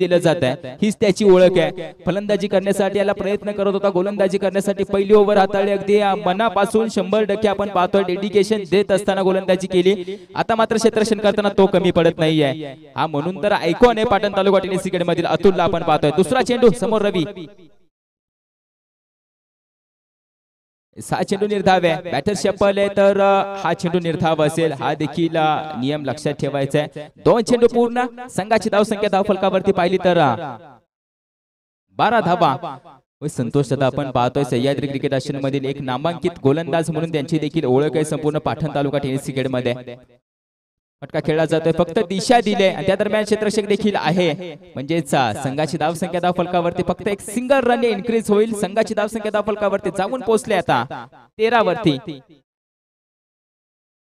दिलं जात आहे, हीच त्याची ओळख आहे. फलंदाजी करण्यासाठी याला प्रयत्न करत होता, गोलंदाजी करण्यासाठी पहिली ओव्हर हाताळली. अगदी मनापासून 100% आपण पाहतोय डेडिकेशन देत असताना गोलंदाजी केली. आता मात्र क्षेत्ररक्षण करताना तो कमी पडत नाहीये. हा म्हणून तर आयकॉन आहे पाटण तालुका टेनिस क्रिकेट मधील अतुलला आपण पाहतोय. दुसरा चेंडू समोर रवी. 6 चेंडू निर्धाव आहे. बॅटर शफल आहे तर हा चेंडू निर्धाव असेल. हा देखील नियम लक्षात ठेवायचा आहे. 2 चेंडू पूर्ण. संघाची धावसंख्या धावफलकावरती पाहिली तर 12 धावा. संतोष दादा आपण पाहतोय सह्याद्री क्रिकेट आश्रम मधील एक नामांकित गोलंदाज म्हणून त्यांची देखील ओळख आहे संपूर्ण पाटण तालुका टेनिस क्रिकेट मध्ये. फटका खेळला जातोय, फक्त दिशा दिले आणि त्या दरम्यान क्षेत्ररक्षक देखील आहे. म्हणजेच संघाची धावसंख्या धावफलकावरती फक्त एक सिंगल रन इन्क्रीज होईल. संघाची धावसंख्या धावफलकावरती जाऊन पोहोचले आता 13 वरती.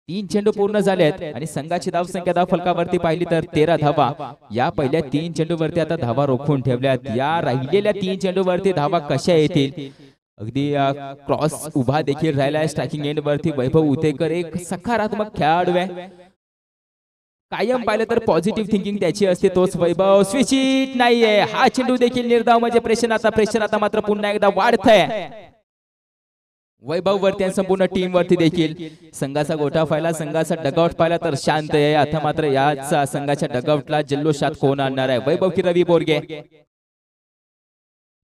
3 चेंडू पूर्ण झालेत आणि संघाची धावसंख्या धावफलकावरती पाहिली तर 13 धावा. या पहिल्या 3 चेंडूवरती आता धावा रोखून ठेवल्यात. या राहिलेल्या 3 चेंडूवरती धावा कशा येतील. अगदी क्रॉस उभा देखील राहिला स्ट्रायकिंग एंड वरती. वैभव उतेकर एक सकारात्मक खेळाडू आहे. कायम पाहिलं तर पॉझिटिव्ह थिंकिंग त्याची असते. तोच वैभव स्विच हिट नाहीये. हा चेंडू देखील निर्धाव म्हणजे प्रेशर आता मात्र पुन्हा एकदा वाढतंय वैभव वरती आणि संपूर्ण टीम वरती देखील. संघाचा गोठा पाहिला, संघाचा डगआउट पाहिला तर शांत आहे. आता मात्र याच संघाच्या डगआउटला जल्लोषात कोण आणणार आहे. वैभव की रवी बोरगे.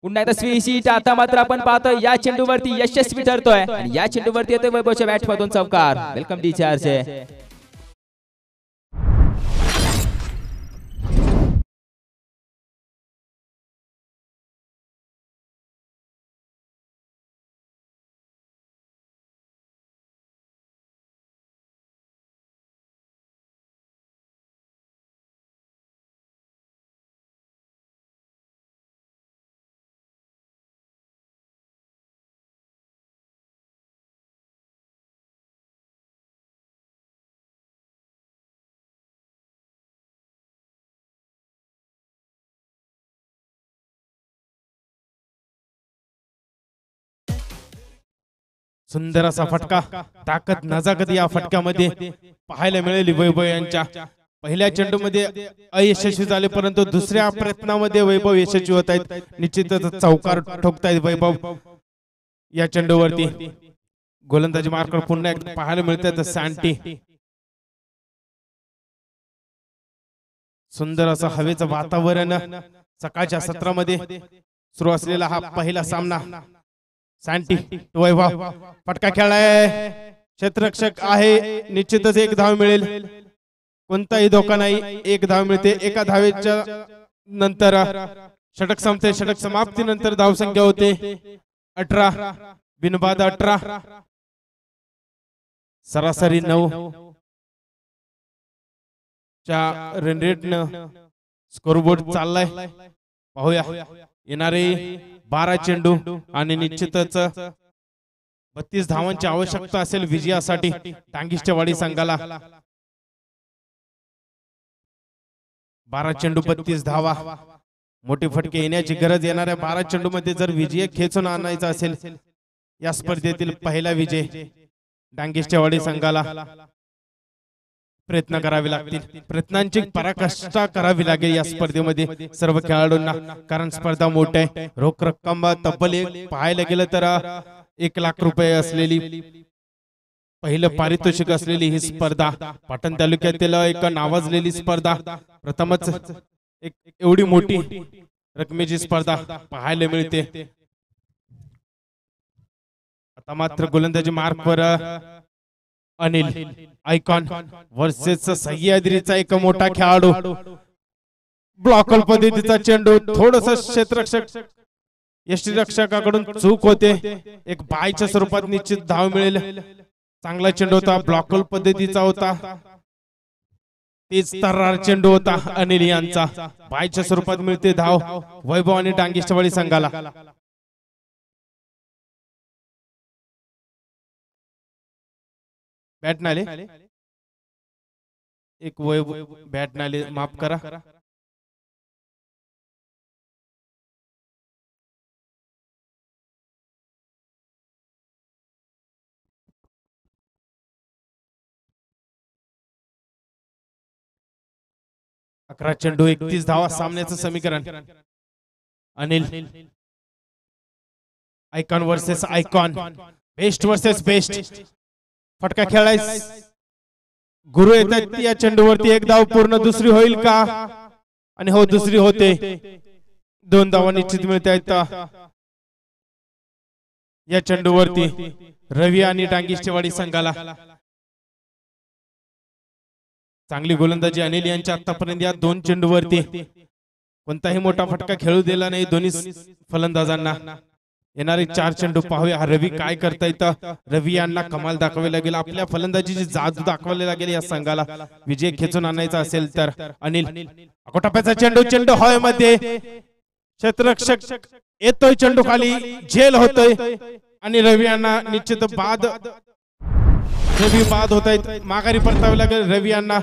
पुन्हा एकदा स्विच हिट. आता मात्र आपण पाहतोय या चेंडूवरती यशस्वी ठरतोय आणि या चेंडूवरती येतोय वैभवच्या बॅट मधून चौकार. वेलकम डी चार्ज आहे. सुंदर असा फटका, ताकद नजाकत या फटक्यामध्ये पाहायला मिळेल. वैभव यांच्या पहिल्या चेंडूमध्ये अयशस्वी झाले परंतु दुसऱ्या प्रयत्नामध्ये वैभव यशस्वी होत आहेत. निश्चितच चौकार ठोकतायत वैभव या चेंडूवरती. गोलंदाजी मार्कर पुन्हा एकदा पाहायला मिळतात सँटी. सुंदर असं हवेचं वातावरण सकाळच्या सत्रामध्ये सुरू असलेला हा पहिला सामना सँटी वैभव फटका खेळाय क्षेत्ररक्षक आहे निश्चितच एक धाव मिळेल कोणताही धोका नाही एक धाव मिळते एका धावेच्या नंतर षटक संपते षटक समाप्तीनंतर धावसंख्या होते 18 बिनबाद 18 सरासरी 9 च्या रन रेटनं स्कोरबोर्ड चाललाय पाहूया येणारे 12 चेंडू आणि निश्चितच 32 धावांची आवश्यकता असेल विजयासाठी टांगिष्टेवाडी संघाला 12 चेंडू 32 धावा मोठे फटके येण्याची गरज येणाऱ्या 12 चेंडू मध्ये जर विजय खेचून आणायचा असेल या स्पर्धेतील पहिला विजय डांगिष्टेवाडी संघाला प्रयत्न करावे लागतील प्रयत्नांची पराकाष्ठा करावी लागेल या स्पर्धेमध्ये सर्व खेळाडूंना कारण स्पर्धा मोठी आहे रोख रक्कम तब्बल एक पाहायला गेलं तर 1 लाख रुपये असलेली पहिलं पारितोषिक असलेली ही स्पर्धा पाटण तालुक्यातील एक नावाजलेली स्पर्धा प्रथमच एक एवढी मोठी रकमेची स्पर्धा पाहायला मिळते आता मात्र गोलंदाजी मार्कवर अनिल आयकॉन वर्सेस सह्याद्रीचा एक मोठा खेळाडू ब्लॉकल पद्धतीचा चेंडू थोडस क्षेत्ररक्षक यष्टीरक्षकाकडून चूक होते एक बायच्या स्वरूपात निश्चित धाव मिळेल चांगला चेंडू होता ब्लॉकल पद्धतीचा होता तेच तर्रार चेंडू होता अनिल यांचा बायच्या स्वरूपात मिळते धाव वैभव आणि डांगिष्टेवाडी संघाला बॅट नाले एक वैभव बॅट नाले माफ करा अकरा चेंडू 31 धावा सामन्याचं समीकरण Anil icon versus icon best versus best फटका खेळाय गुरु येतात या चेंडूवरती एक धाव पूर्ण दुसरी होईल का आणि हो दुसरी होते 2 धावा निश्चित मिळत आहेत या चेंडूवरती रवी आणि डांगिष्टेवाडी संघाला चांगली गोलंदाजी अनिल यांच्या आतापर्यंत या 2 चेंडूवरती कोणताही मोठा फटका खेळू दिला नाही दोन्ही फलंदाजांना येणारे 4 चेंडू पाहूया रवी काय करता येतं रवी यांना कमाल दाखवावी लागेल आपल्या फलंदाजीची जादू दाखवावी लागेल या संघाला विजय खेचून आणायचा असेल तर अनिल अकोटाप्याचा चेंडू हॉय मध्ये क्षेत्ररक्षक येतोय चेंडू खाली झेल होतोय आणि रवी यांना निश्चित बाद होत आहेत माघारी परतावे लागेल रवी यांना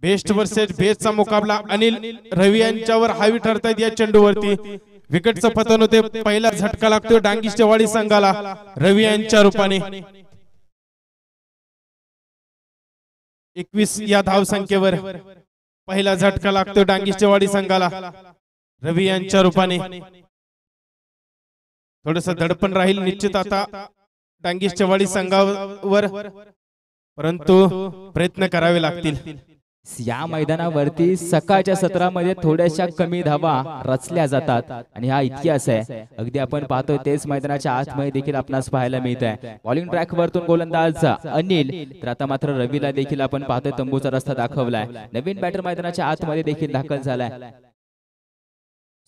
बेस्ट वर्सेस बेस्टचा मुकाबला अनिल रवी यांच्यावर हावी ठरतायत या चेंडूवरती विकेटचं पतन होते पहिला झटका लागतो डांगिष्टेवाडी संघाला रवी यांच्या रूपाने 21 या धावसंख्येवर पहिला झटका लागतो डांगिष्टेवाडी संघाला रवी यांच्या रूपाने थोडस धडपण राहील निश्चित आता डांगिष्टेवाडी संघावर परंतु प्रयत्न करावे लागतील या मैदानावरती सकाळच्या सत्रामध्ये थोड्याशा कमी धावा रचल्या जातात आणि हा इतिहास आहे अगदी आपण पाहतोय तेच मैदानाच्या आतमध्ये देखील आपणास पाहायला मिळत आहे बॉलिंग ट्रॅक वरतून गोलंदाज अनिल तर आता मात्र रवीला देखील आपण पाहतोय तंबूचा रस्ता दाखवलाय नवीन बॅटर मैदानाच्या आतमध्ये देखील दाखल झालाय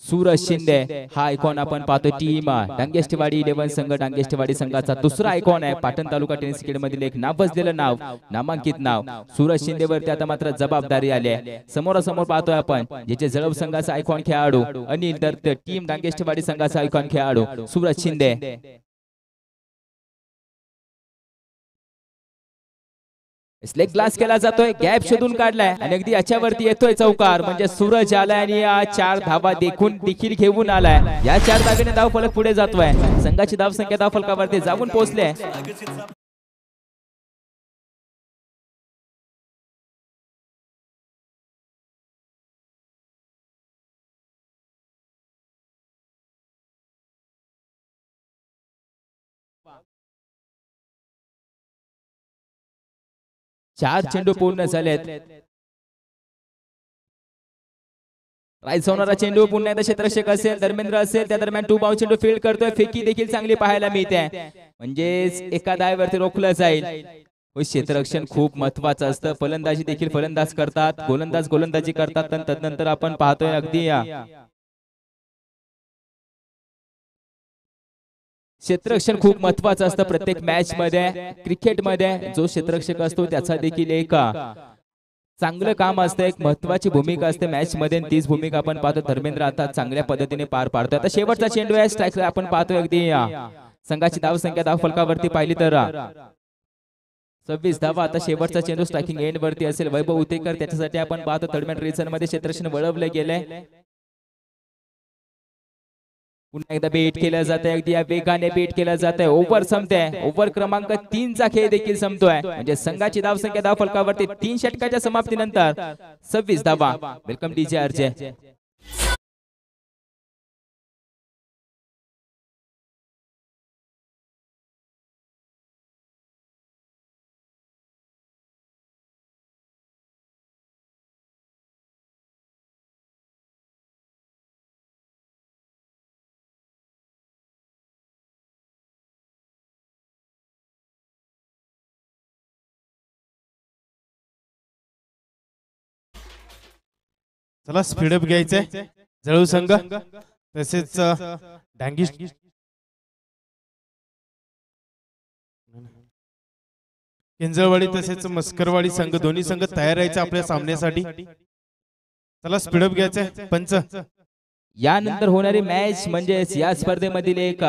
सूरज शिंदे हा आयकॉन आपण पाहतोय टीम डांगेष्टेवाडी 11 संघ डांगेष्टेवाडी संघाचा दुसरा आयकॉन आहे पाटण तालुका टेनिस क्रीडा मधील एक नावाजलेलं नाव नामांकित नाव सूरज शिंदे वरती आता मात्र जबाबदारी आली आहे समोरासमोर पाहतोय आपण ज्याचे जळव संघाचा आयकॉन खेळाडू अनिल तर टीम डांगेष्टेवाडी संघाचा आयकॉन खेळाडू सूरज शिंदे स्लेग ग्लास केला जातोय गॅप शोधून काढलाय आणि अगदी याच्यावरती येतोय चौकार म्हणजे सूरज आलाय आणि या 4 धावा देखील घेऊन आलाय या 4 धावेने धाव फलक पुढे जातोय संघाची धाव संख्या धाव फलकावरती जाऊन पोहोचले चार चेंडू पूर्ण झालेत राईस होणारा चेंडू पुन्हा एकदा क्षेत्ररक्षक असेल धर्मेंद्र असेल, त्या दरम्यान टू बाउंड चेंडू फील्ड करतोय, फेकी देखील चांगली पाहायला मिळते, म्हणजेच एका धावेवरती रोखलं जाईल. क्षेत्ररक्षण खूप महत्वाचं असतं. फलंदाजी देखील फलंदाज करतात, गोलंदाज गोलंदाजी करतात, पण तदनंतर आपण पाहतोय अगदी क्षेत्ररक्षण खूप महत्वाचं असतं प्रत्येक मॅच मध्ये. क्रिकेट मध्ये जो क्षेत्ररक्षक असतो त्याचा देखील एक चांगलं काम असतं, एक महत्वाची भूमिका असते मॅच मध्ये. तीच भूमिका आपण पाहतो धर्मेंद्र आता चांगल्या पद्धतीने पार पाडतोय. आता शेवटचा चेंडू आहे, स्ट्राईक आपण पाहतोय अगदी संघाची धाव संख्या धाव फलकावरती पाहिली तर 26 धावा. आता शेवटचा चेंडू स्ट्रायकिंग एंड वरती असेल. वैभव उतेकर त्याच्यासाठी आपण पाहतो थर्डमॅन रिझन मध्ये क्षेत्ररक्षण वळवले गेले. पुन्हा एकदा बेट केलं जात आहे, अगदी या वेगाने बेट केलं जात आहे. ओव्हर संपते, ओव्हर क्रमांक 3 चा खेळ देखील संपतोय, म्हणजे संघाची धाव संख्या धाव फलकावरती 3 षटकाच्या समाप्तीनंतर 26 धावा. Welcome DJ RJ. चला स्पीडअप घ्यायचंय. जळू संघ तसेच डांगी केंजळवाडी तसेच मस्करवाडी संघ दोन्ही संघ तयार राहायचे आपल्या सामन्यासाठी. चला स्पीडअप घ्यायचंय. पंच यानंतर होणारी मॅच म्हणजे या स्पर्धेमधील एक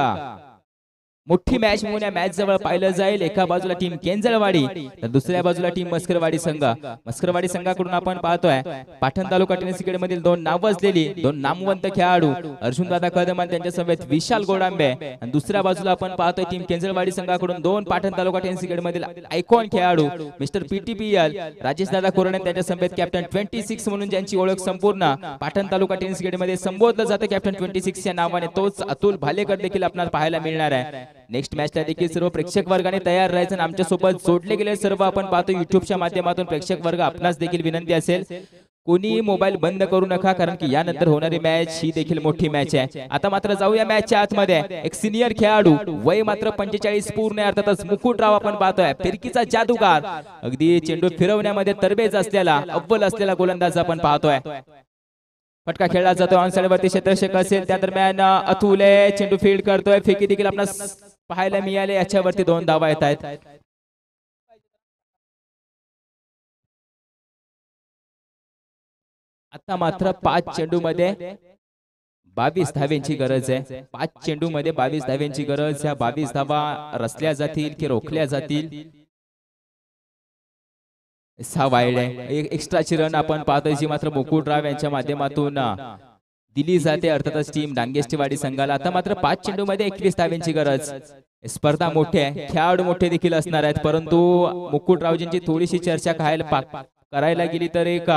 मोठी मॅच म्हणून या मॅच जवळ पाहिलं जाईल. एका बाजूला टीम केंजळवाडी तर दुसऱ्या बाजूला टीम मस्करवाडी संघ. मस्करवाडी संघाकडून आपण पाहतोय पाटण तालुका टेनिस क्रिकेट मधील 2 नावाजलेली 2 नामवंत खेळाडू अर्जुनदादा कदम आणि त्यांच्या समवेत विशाल गोडांबे, आणि दुसऱ्या बाजूला आपण पाहतोय टीम केंजळवाडी संघाकडून 2 पाटण तालुका टेनिस क्रिकेट मधील आयकॉन खेळाडू मिस्टर पीटीपीएल राजेश दादा कोरणे त्यांच्या समवेत कॅप्टन 26 म्हणून ज्यांची ओळख संपूर्ण पाटण तालुका टेनिस क्रिकेट मध्ये संबोधलं जातं कॅप्टन 26 या नावाने, तोच अतुल भालेकर देखील आपल्याला पाहायला मिळणार आहे. नेक्स्ट मॅचला देखील सर्व प्रेक्षक वर्गाने तयार राहायचं आणि आमच्या सोबत जोडले गेले सर्व आपण पाहतो युट्यूबच्या माध्यमातून प्रेक्षक वर्ग. आपणास देखील विनंती असेल कोणी मोबाईल बंद करू नका, कारण की यानंतर होणारी मॅच ही देखील मोठी मॅच आहे. आता मात्र जाऊया मॅचच्या आतमध्ये. एक सिनियर खेळाडू वय मात्र 45 पूर्ण, अर्थातच मुकुटराव आपण पाहतोय फिरकीचा जादूगार, अगदी चेंडू फिरवण्यामध्ये तरबेज असलेला अव्वल असलेला गोलंदाज आपण पाहतोय. फटका खेळला जातो ऑन साइड वरती क्षेत्ररक्षक असेल, त्या दरम्यान अतुले चेंडू फील्ड करतोय, फेकी देखील आपल्याला पाहायला मिळाले. याच्यावरती 2 धावा येत आहेत. आता मात्र 5 चेंडू मध्ये 22 धाव्यांची गरज आहे. 5 चेंडू मध्ये 22 धाव्यांची गरज. या 22 धावा रचल्या जातील की रोखल्या जातील 6 वाईड आहे. एक्स्ट्राची रन आपण पाहतोय जी मात्र मुकुटराव यांच्या माध्यमातून दिली जाते, अर्थातच टीम डांगेष्टीवाडी संघाला. आता मात्र 5 चेंडू मध्ये 21 धाव्यांची गरज. स्पर्धा मोठी आहे, खेळाडू मोठे देखील असणार आहेत, परंतु मुकुटरावजींची थोडीशी चर्चा करायला गेली तर एक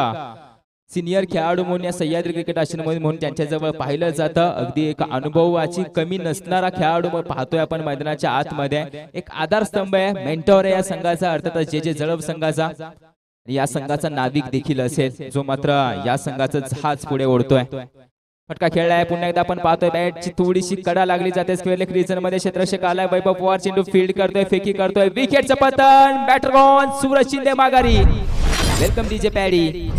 सिनियर खेळाडू म्हणून या सह्याद्री क्रिकेट आश्रममध्ये म्हणून त्यांच्याजवळ पाहिलं जातं. अगदी एक अनुभवाची कमी नसणारा खेळाडू पाहतोय आपण मैदानाच्या आतमध्ये. एक आधारस्तंभ आहे, मेंटॉर आहे या संघाचा, अर्थातच जे जळव संघाचा. या संघाचा नाविक देखील असेल जो मात्र या संघाचा जहाज पुढे ओढतोय. फटका खेळलाय पुन्हा एकदा आपण पाहतोय बॅटची थोडीशी कडा लागली जाते. स्क्वेअर रीजन मध्ये क्षेत्ररक्षक आलाय. वैभव पवार चेंडू फील्ड करतोय, फेकी करतोय, विकेटचं पतन. बॅटर गॉन, सूरज शिंदे माघारी. Welcome DJ paddy.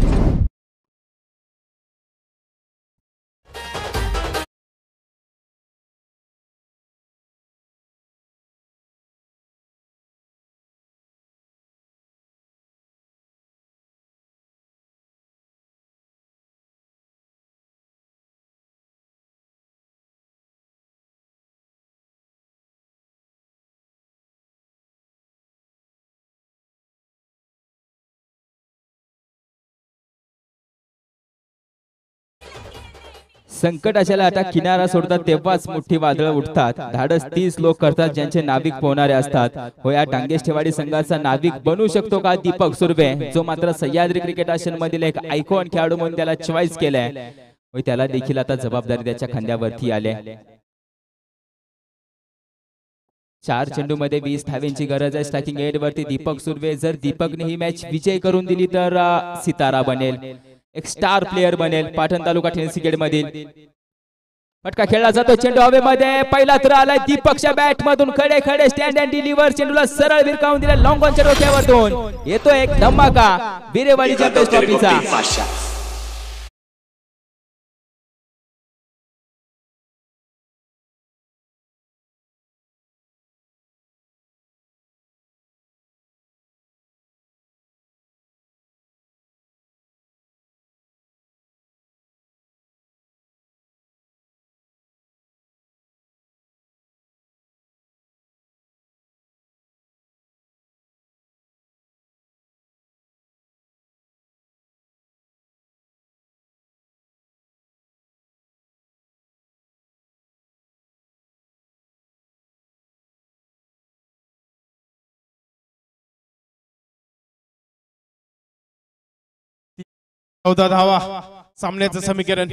संकट अशाला आता किनारा सोडतात तेव्हाच मोठी वादळ उठतात. धाडस 30 लोक करतात ज्यांचे नाविक पोहणारे असतात. हो, या डांगेष्ठेवाडी संघाचा नाविक बनू शकतो का दीपक सुर्वे, जो मात्र सह्याद्री क्रिकेट आश्रम मधील एक आयकॉन खेळाडू म्हणून त्याला चॉईस केलाय. त्याला देखील आता जबाबदारी त्याच्या खांद्यावरती आले. 4 चेंडू मध्ये 20 धाव्यांची गरज आहे. स्ट्रायकिंग एंड वरती दीपक सुर्वे. जर दीपकने ही मॅच विजय करून दिली तर सितारा बनेल. एक स्टार प्लेयर बनेल पाटण तालुका टेनिस क्रिकेट मधील। फटका खेळला जातो, चेंडू हवेमध्ये, पहिला थ्रो आलाय दीपकच्या बॅट मधून, खडे खडे स्टँड अँड डिलिव्हर, चेंडूला सरळ भिरकावून दिला लॉंग ऑनच्या डोक्यावरतून, येतो एक धमाका बिरेवाडीच्या बेस्ट ट्रॉफीचा। चौदा धावा सामन्याचं समीकरण।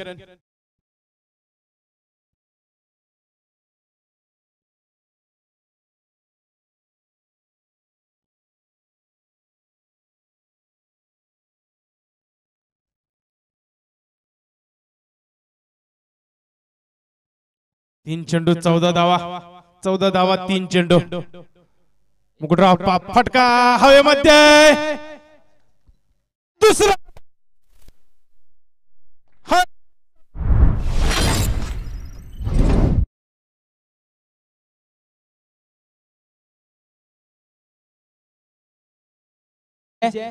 तीन चेंडू 14 धावा, 14 धावा 3 चेंडू। मुकुटराव फटका हवेमध्ये, दुसरा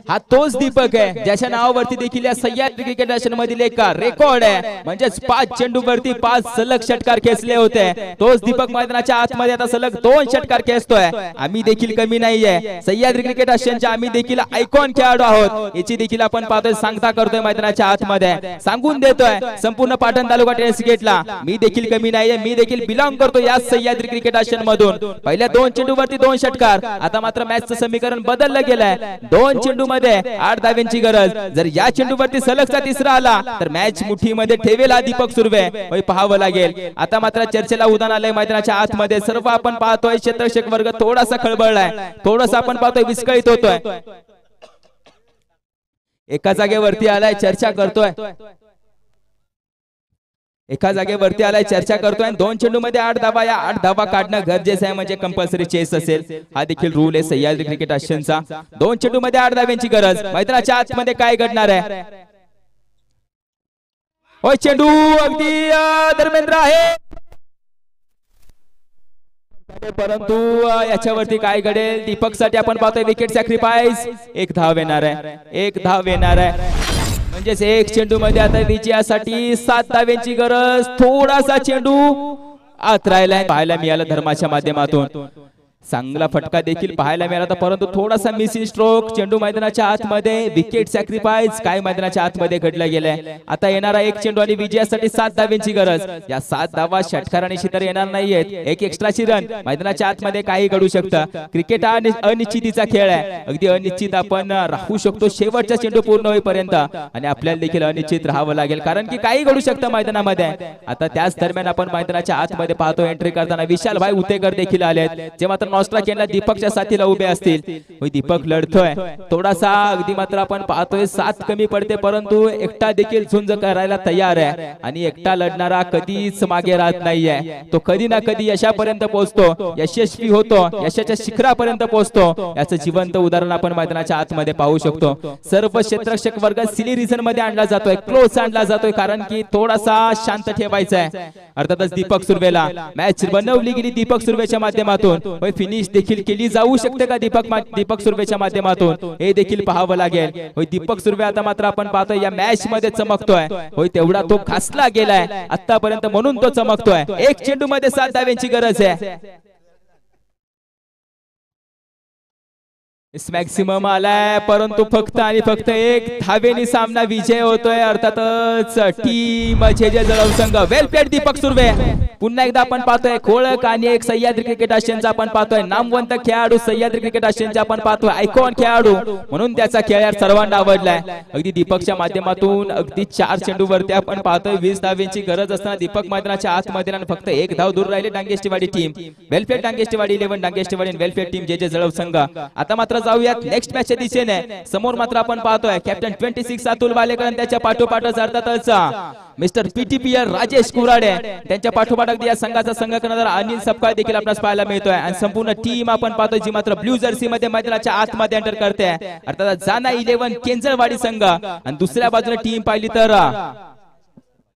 हा तोच दीपक आहे ज्याच्या नावावरती देखील या सह्याद्री क्रिकेट नॅशनल मधील एक रेकॉर्ड आहे, म्हणजेच 5 चेंडूवरती 5 सलग षटकार खेचले होते। तोच दीपक मैदानाच्या आतमध्ये आता सलग 2 षटकार खेचतोय। आम्ही देखील कमी नाहीये, सह्याद्री क्रिकेट नॅशनलच्या आम्ही देखील आयकॉन खेळाडू आहोत, याची देखील आपण पाहतोय, सांगता करतोय मैदानाच्या आतमध्ये, सांगून देतोय संपूर्ण पाटण तालुका टेनिस क्रिकेटला, मी देखील कमी नाहीये, मी देखील बिलॉंग करतो या सह्याद्री क्रिकेट नॅशनल मधून। पहिल्या 2 चेंडूवरती 2 षटकार, आता मात्र मॅचचं समीकरण बदललं गेलंय, 2 चेंडू मध्ये 8 धाव्यांची गरज। जर या चेंडूवरती सलगचा तिसरा आला तर मॅच मुठीमध्ये ठेवेला दीपक सुर्वे, होय पाहावं लागेल। आता मात्र चर्चेला उदाहरण आलंय मैदानाच्या आतमध्ये, सर्व आपण पाहतोय क्षेत्ररक्षक वर्ग थोडासा खळबळलाय, थोडासा आपण पाहतोय विस्कळीत होतोय, एका जागेवरती आलाय चर्चा करतोय, एका जागेवरती आलाय चर्चा करतोय। 2 चेंडू मध्ये 8 धावा, या 8 धावा काढणं गरजेचं आहे, म्हणजे कंपल्सरी चेस असेल, हा देखील रूल आहे सह्याद्री क्रिकेट नॅशनलचा। 2 चेंडू मध्ये 8 धाव्यांची गरज, मैदानाच्या आतमध्ये काय घडणार आहे, होय चेंडू अगदी धर्मेंद्र आहे, परंतु याच्यावरती काय घडेल, दीपक साठी आपण पाहतोय विकेट सॅक्रिफाईस, 1 धाव येणार आहे, 1 धाव येणार आहे, म्हणजेच 1 चेंडू मध्ये आता विजयासाठी 7 धाव्यांची गरज। थोडासा चेंडू आत राहिलाय, पाहायला मिळालं धर्माच्या माध्यमातून, चांगला फटका देखील पाहायला मिळाला, परंतु थोडासा मिसिंग स्ट्रोक, चेंडू मैदानाच्या आतमध्ये, विकेट सॅक्रिफाईस काय मैदानाच्या आतमध्ये घडलं गेलंय। आता येणारा 1 चेंडू आणि विजयासाठी 7 धाव्यांची गरज, या 7 धावा षटकारांशी तर येणार नाहीयेत, एक एक्स्ट्राची रन, मैदानाच्या आतमध्ये काही घडू शकतं। क्रिकेट हा अनिश्चितीचा खेळ आहे, अगदी अनिश्चित आपण राहू शकतो शेवटचा चेंडू पूर्ण होईपर्यंत, आणि आपल्याला देखील अनिश्चित राहावं लागेल, कारण की काही घडू शकतं मैदानामध्ये। आता त्याच दरम्यान आपण मैदानाच्या आतमध्ये पाहतो एंट्री करताना विशाल भाई उतेकर देखील आलेत, जे मात्र नॉस्ट्रा केला दीपकच्या साथीला उभे असतील, दीपक लढतोय थोडासा, अगदी मात्र आपण पाहतोय 7 कमी पडते, परंतु एकटा देखील झुंज करायला तयार आहे, आणि एकटा लढणारा कधीच मागे राहत नाहीये, तो कधी ना कधी यशापर्यंत पोहोचतो, यशस्वी होतो, यशाच्या शिखरापर्यंत पोहोचतो, याचं जिवंत उदाहरण आपण मैदानाच्या आतमध्ये पाहू शकतो। सर्व क्षेत्ररक्षक वर्ग सिली रिझन मध्ये आणला जातोय, क्लोज आणला जातोय, कारण की थोडासा शांत ठेवायचा आहे। अर्थातच दीपक सुर्वेला मॅच बनवली गेली दीपक सुर्वेच्या माध्यमातून, फिनिश देखील केली जाऊ शकते का दीपक सुर्वेच्या माध्यमातून, हे देखील पाहावं लागेल। होय दीपक सुर्वे आता मात्र आपण पाहतोय या मॅच मध्ये चमकतोय, होय तेवढा तो खासला गेलाय आतापर्यंत, म्हणून तो चमकतोय। 1 चेंडू मध्ये 7 धाव्यांची गरज आहे, मॅक्सिमम आलाय, परंतु फक्त आणि फक्त 1 धावेने सामना विजय होतोय। अर्थातच टीम जे जळव संघ, वेल प्लेड दीपक सुर्वे। पुन्हा एकदा आपण पाहतोय खोळक आणि एक सह्याद्री क्रिकेट नॅशनलचा आपण पाहतोय नामवंत खेळाडू, सह्याद्री क्रिकेट नॅशनलचा आपण पाहतोय आयकॉन खेळाडू, म्हणून त्याचा खेळ यार सर्वांना आवडलाय। अगदी दीपकच्या माध्यमातून अगदी 4 चेंडूवरती आपण पाहतोय 20 धावेची गरज असताना दीपक मैदानाच्या आतमध्ये आणि फक्त 1 धाव दूर राहिले डांगेष्टीवाडी टीम, वेल प्लेड डांगेष्टीवाडी 11 डांगेष्टीवाडी वेल प्लेड टीम जे जळव संघ। आता मात्र मात्र जाऊयात नेक्स्ट मॅचच्या दिशेने. समोर मात्र आपण पाहतोय कॅप्टन 26 अतुल बालेकर आणि त्याच्या पाठोपाठच अर्थातच मिस्टर पीटीपीआर राजेश कुराडे त्यांच्या पाठोपाठ अगदी या संघाचा संघ करणारा अनिल सपकाळ देखील आपल्याला पाहायला मिळतोय. आणि संपूर्ण टीम आपण पाहतोय जी मात्र ब्ल्यू जर्सी मध्ये मैदानाच्या आतमध्ये एंटर करते. अर्थात जाना 11 केंजळवाडी संघ आणि दुसऱ्या बाजूने टीम पाहिली तर